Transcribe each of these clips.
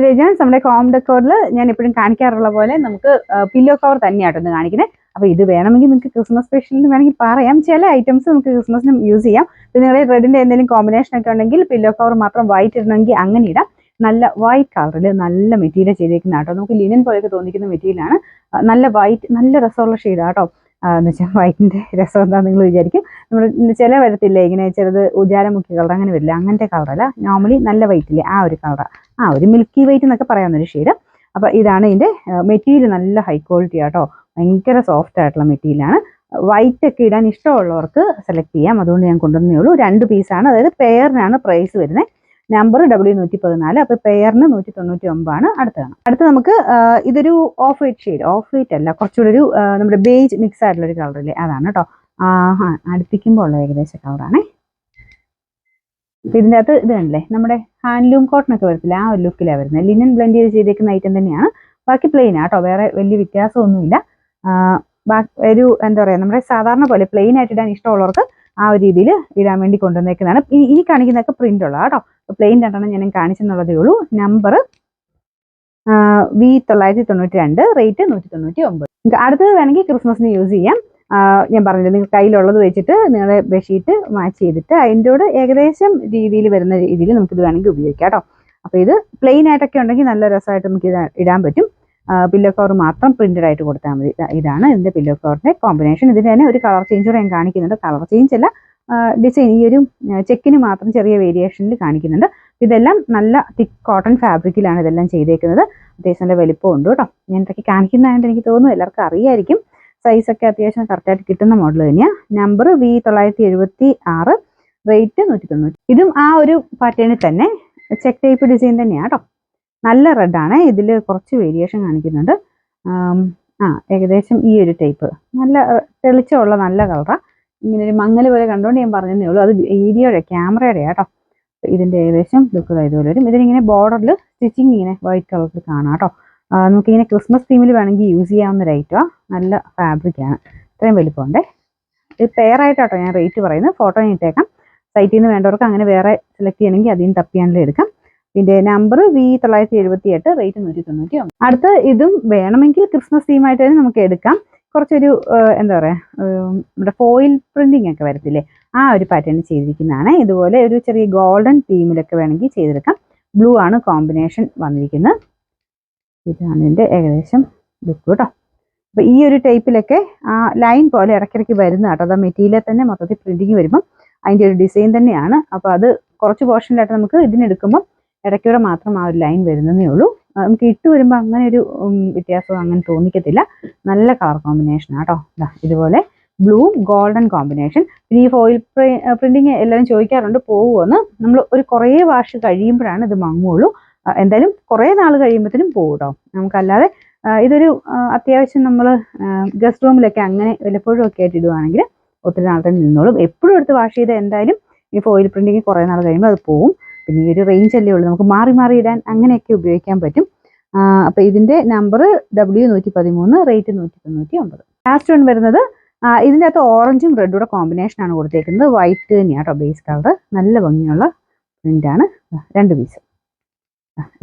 Legends നമ്മുടെ home ഡെക്കോറിൽ ഞാൻ എപ്പോഴും കാണിക്കാറുള്ള പോലെ നമുക്ക് പില്ലോ കവർ തന്നെയാട്ടോ ഇന്ന് കാണിക്കുന്നത്. അപ്പോൾ ഇത് വേണമെങ്കിൽ നിങ്ങൾക്ക് ക്രിസ്മസ് സ്പെഷ്യലിന് വേണമെങ്കിൽ പറയാം. ചില ഐറ്റംസ് നമുക്ക് ക്രിസ്മസിനും യൂസ് ചെയ്യാം. പിന്നെ നിങ്ങൾ റെഡിൻ്റെ എന്തെങ്കിലും കോമ്പിനേഷൻ ഒക്കെ ഉണ്ടെങ്കിൽ പില്ലോ കവർ മാത്രം വൈറ്റ് ഇടണമെങ്കിൽ അങ്ങനെ ഇടാം. നല്ല വൈറ്റ് കളറിൽ നല്ല മെറ്റീരിയൽ ചെയ്തേക്കുന്ന കേട്ടോ. നമുക്ക് ലിനൻ പോലെയൊക്കെ തോന്നിക്കുന്ന മെറ്റീരിയലാണ്. നല്ല വൈറ്റ്, നല്ല രസമുള്ള ഷെയ്ഡാണ് കേട്ടോ. എന്ന് വെച്ചാൽ വൈറ്റിൻ്റെ രസം എന്താണെന്ന് നിങ്ങൾ വിചാരിക്കും. നമ്മൾ ചില വരത്തില്ലേ ഇങ്ങനെ ചെറുത് ഉജാലമുഖി കളർ, അങ്ങനെ വരില്ല. അങ്ങനത്തെ കളറല്ല, നോർമലി നല്ല വൈറ്റില്ലേ ആ ഒരു കളറാണ്. ഒരു മിൽക്കി വൈറ്റ് എന്നൊക്കെ പറയാവുന്നൊരു ഷെയ്ഡ്. അപ്പോൾ ഇതാണ് ഇതിൻ്റെ മെറ്റീരിയൽ. നല്ല ഹൈ ക്വാളിറ്റി ആട്ടോ, ഭയങ്കര സോഫ്റ്റ് ആയിട്ടുള്ള മെറ്റീരിയലാണ്. വൈറ്റ് ഒക്കെ ഇടാൻ ഇഷ്ടമുള്ളവർക്ക് സെലക്ട് ചെയ്യാം. അതുകൊണ്ട് ഞാൻ കൊണ്ടുവന്നേ ഉള്ളൂ. 2 പീസാണ്, അതായത് പെയറിനാണ് പ്രൈസ് വരുന്നത്. Number W114. അപ്പോൾ പെയറിന് 199 അടുത്ത് നമുക്ക് ഇതൊരു of white shade, of white അല്ല, കുറച്ചുകൂടെ ഒരു നമ്മുടെ ബേജ് മിക്സ് ആയിട്ടുള്ള ഒരു കളറില്ലേ അതാണ് കേട്ടോ. അടുപ്പിക്കുമ്പോൾ ഉള്ള ഏകദേശം കളറാണേ. ഇതിൻ്റെ അകത്ത് ഇത് കണ്ടില്ലേ, നമ്മുടെ ഹാൻഡ്ലൂം കോട്ടൺ ഒക്കെ വരത്തില്ല, ആ ഒരു ലുക്കിലാണ് വരുന്നത്. ലിനൻ ബ്ലെൻഡ് ചെയ്തേക്കുന്ന ഐറ്റം തന്നെയാണ്. ബാക്കി പ്ലെയിൻ ആട്ടോ, വേറെ വലിയ വ്യത്യാസമൊന്നുമില്ല. ഒരു എന്താ പറയുക, നമ്മുടെ സാധാരണ പോലെ പ്ലെയിൻ ആയിട്ട് ഇടാൻ ഇഷ്ടമുള്ളവർക്ക് ആ ഒരു രീതിയിൽ ഇടാൻ വേണ്ടി കൊണ്ടുവന്നേക്കുന്നതാണ്. ഇനി കാണിക്കുന്നതൊക്കെ പ്രിന്റ് ഉള്ള കേട്ടോ. പ്ലെയിൻ 2 ഞാൻ കാണിച്ചെന്നുള്ളതേ ഉള്ളൂ. Number V992, rate 199. അടുത്തത് വേണമെങ്കിൽ ക്രിസ്മസിന് യൂസ് ചെയ്യാം. ഞാൻ പറഞ്ഞില്ല, നിങ്ങൾ കയ്യിലുള്ളത് വെച്ചിട്ട് നിങ്ങളുടെ ബെഡ്ഷീറ്റ് മാച്ച് ചെയ്തിട്ട് അതിൻ്റെ കൂടെ ഏകദേശം രീതിയിൽ വരുന്ന രീതിയിൽ നമുക്കിത് വേണമെങ്കിൽ ഉപയോഗിക്കാം കേട്ടോ. അപ്പോൾ ഇത് പ്ലെയിൻ ആയിട്ടൊക്കെ ഉണ്ടെങ്കിൽ നല്ല രസമായിട്ട് നമുക്ക് ഇത് ഇടാൻ പറ്റും. പില്ലോ കവർ മാത്രം പ്രിന്റഡ് ആയിട്ട് കൊടുത്താൽ മതി. ഇതാണ് ഇതിൻ്റെ പില്ലോ കവറിൻ്റെ കോമ്പിനേഷൻ. ഇതിന് തന്നെ ഒരു കളർ ചേഞ്ച് കൂടെ ഞാൻ കാണിക്കുന്നുണ്ട്. കളർ ചേഞ്ച് അല്ല, ഡിസൈൻ ഈ ഒരു ചെക്കിന് മാത്രം ചെറിയ വേരിയേഷനിൽ കാണിക്കുന്നുണ്ട്. ഇതെല്ലാം നല്ല തിക്ക് കോട്ടൺ ഫാബ്രിക്കിലാണ് ഇതെല്ലാം ചെയ്തേക്കുന്നത്. അത്യാവശ്യം നല്ല വലിപ്പം ഉണ്ട് കേട്ടോ. ഞാൻ ഇതൊക്കെ കാണിക്കുന്നതായിട്ട് എനിക്ക് തോന്നുന്നു എല്ലാവർക്കും അറിയായിരിക്കും. സൈസൊക്കെ അത്യാവശ്യം കറക്റ്റായിട്ട് കിട്ടുന്ന മോഡൽ തന്നെയാണ്. Number V976, rate 190. ഇതും ആ ഒരു പാറ്റേണിൽ തന്നെ ചെക്ക് ടൈപ്പ് ഡിസൈൻ തന്നെയാണ് കേട്ടോ. നല്ല റെഡാണ്. ഇതിൽ കുറച്ച് വേരിയേഷൻ കാണിക്കുന്നുണ്ട്. ഏകദേശം ഈ ഒരു ടൈപ്പ് നല്ല തെളിച്ചമുള്ള നല്ല കളറാണ്. ഇങ്ങനെ ഒരു മങ്ങൽ പോലെ കണ്ടുകൊണ്ട് ഞാൻ പറഞ്ഞതേ ഉള്ളൂ. അത് വീഡിയോയുടെ ക്യാമറയുടെ കേട്ടോ. ഇതിൻ്റെ ഏകദേശം ലുക്ക് ഇതുപോലെ വരും. ഇതിനിങ്ങനെ ബോർഡറിൽ സ്റ്റിച്ചിങ് ഇങ്ങനെ വൈറ്റ് കളറിൽ കാണാം കേട്ടോ. നമുക്കിങ്ങനെ ക്രിസ്മസ് തീമിൽ വേണമെങ്കിൽ യൂസ് ചെയ്യാവുന്ന ഒരു ഐറ്റമാണ്. നല്ല ഫാബ്രിക്കാണ്. ഇത്രയും വലിപ്പമുണ്ടേ. ഇത് പെയറായിട്ടാട്ടോ ഞാൻ റേറ്റ് പറയുന്നത്. ഫോട്ടോ ഞാൻ ഇട്ടേക്കാം. സൈറ്റിൽ നിന്ന് വേണ്ടവർക്ക് അങ്ങനെ വേറെ സെലക്ട് ചെയ്യണമെങ്കിൽ അതിൽ നിന്ന് തപ്പിയാണെങ്കിലും എടുക്കാം. ഇതിൻ്റെ നമ്പർ V978, റേറ്റ് 199. അടുത്ത് ഇതും വേണമെങ്കിൽ ക്രിസ്മസ് തീമായിട്ട് തന്നെ നമുക്ക് എടുക്കാം. കുറച്ചൊരു എന്താ പറയുക, നമ്മുടെ ഫോയിൽ പ്രിന്റിങ് ഒക്കെ വരത്തില്ലേ ആ ഒരു പാറ്റേൺ ചെയ്തിരിക്കുന്നതാണ്. ഇതുപോലെ ഒരു ചെറിയ ഗോൾഡൻ തീമിലൊക്കെ വേണമെങ്കിൽ ചെയ്തെടുക്കാം. ബ്ലൂ ആണ് കോമ്പിനേഷൻ വന്നിരിക്കുന്നത്. ഇതാണ് ഇതിൻ്റെ ഏകദേശം ലുക്ക് കേട്ടോ. അപ്പോൾ ഈ ഒരു ടൈപ്പിലൊക്കെ ലൈൻ പോലെ ഇടയ്ക്കിടയ്ക്ക് വരുന്ന കേട്ടോ. അത് മെറ്റീരിയൽ തന്നെ മൊത്തത്തിൽ പ്രിന്റിങ് വരുമ്പം അതിൻ്റെ ഒരു ഡിസൈൻ തന്നെയാണ്. അപ്പോൾ അത് കുറച്ച് പോർഷനിലായിട്ട് നമുക്ക് ഇതിനെടുക്കുമ്പം ഇടയ്ക്കൂടെ മാത്രം ആ ഒരു ലൈൻ വരുന്നതേ ഉള്ളൂ. നമുക്ക് ഇട്ട് വരുമ്പോൾ അങ്ങനെ ഒരു വ്യത്യാസം അങ്ങനെ തോന്നിക്കത്തില്ല. നല്ല കളർ കോമ്പിനേഷനാണ് കേട്ടോ. ഇതുപോലെ ബ്ലൂവും ഗോൾഡൻ കോമ്പിനേഷൻ. പിന്നെ ഈ ഫോയിൽ പ്രിന്റിങ് എല്ലാവരും ചോദിക്കാറുണ്ട് പോകുമെന്ന്. നമ്മൾ ഒരു കുറേ വാഷ് കഴിയുമ്പോഴാണ് ഇത് മങ്ങുള്ളൂ. എന്തായാലും കുറേ നാൾ കഴിയുമ്പോഴത്തേനും പോകും കേട്ടോ. നമുക്കല്ലാതെ ഇതൊരു അത്യാവശ്യം നമ്മൾ ഗസ്റ്റ് റൂമിലൊക്കെ അങ്ങനെ വല്ലപ്പോഴും ഒക്കെ ആയിട്ട് ഇടുവാണെങ്കിൽ ഒത്തിരി നാൾ തന്നെ നിന്നോളും. എപ്പോഴും എടുത്ത് വാഷ് ചെയ്താൽ എന്തായാലും ഈ ഫോയിൽ പ്രിന്റിങ് കുറേ നാൾ കഴിയുമ്പോൾ അത് പോകും. പിന്നെ ഈ ഒരു റേഞ്ച് അല്ലേ ഉള്ളൂ, നമുക്ക് മാറി മാറി ഇടാൻ അങ്ങനെയൊക്കെ ഉപയോഗിക്കാൻ പറ്റും. അപ്പോൾ ഇതിൻ്റെ number W113, rate 199. Last one വരുന്നത് ഇതിൻ്റെ അകത്ത് ഓറഞ്ചും റെഡൂടെ കോമ്പിനേഷനാണ് കൊടുത്തേക്കുന്നത്. വൈറ്റ് തന്നെയാണ് കേട്ടോ ബേസ് കളർ. നല്ല ഭംഗിയുള്ള പ്രിൻ്റാണ്. 2 പീസ്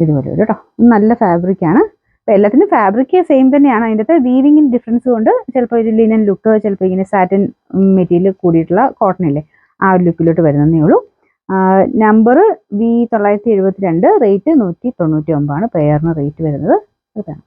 ഇതുപോലെ ഒരു കേട്ടോ. നല്ല ഫാബ്രിക്കാണ്. അപ്പോൾ എല്ലാത്തിനും ഫാബ്രിക് സെയിം തന്നെയാണ്. അതിൻ്റെ അകത്ത് വീവിങ്ങിന് ഡിഫറൻസ് കൊണ്ട് ചിലപ്പോൾ ഒരു ലിനൻ ലുക്ക്, ചിലപ്പോൾ ഇങ്ങനെ സാറ്റിൻ മെറ്റീരിയൽ കൂടിയിട്ടുള്ള കോട്ടൺ ഇല്ലേ ആ ഒരു ലുക്കിലോട്ട് വരുന്നതേ ഉള്ളൂ. Number V972, rate 199. പെയറിന് റേറ്റ് വരുന്നത് അതാണ്.